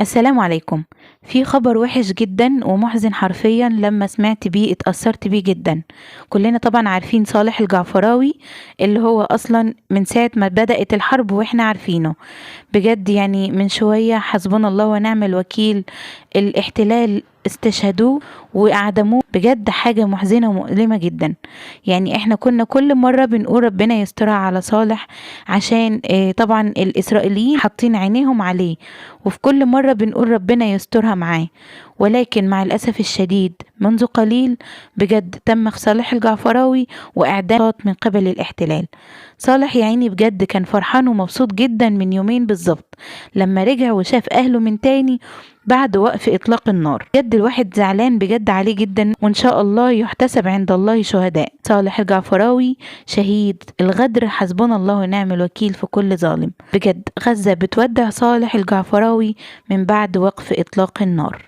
السلام عليكم. في خبر وحش جدا ومحزن حرفيا، لما سمعت بيه اتأثرت بيه جدا. كلنا طبعا عارفين صالح الجعفراوي، اللي هو اصلا من ساعة ما بدأت الحرب واحنا عارفينه. بجد يعني من شوية حسبنا الله ونعم الوكيل، الاحتلال استشهدوه واعدموه. بجد حاجة محزنة ومؤلمة جدا. يعني احنا كنا كل مرة بنقول ربنا يسترها على صالح، عشان طبعا الاسرائيليين حاطين عينيهم عليه، وفي كل مرة بنقول ربنا يسترها معاه. ولكن مع الأسف الشديد منذ قليل بجد تم صالح الجعفراوي وإعدامه من قبل الاحتلال. صالح يا عيني بجد كان فرحان ومبسوط جدا من يومين بالظبط، لما رجع وشاف أهله من تاني بعد وقف إطلاق النار. بجد الواحد زعلان بجد عليه جدا، وإن شاء الله يحتسب عند الله شهداء. صالح الجعفراوي شهيد الغدر، حسبنا الله ونعم الوكيل في كل ظالم. بجد غزة بتودع صالح الجعفراوي من بعد وقف إطلاق النار.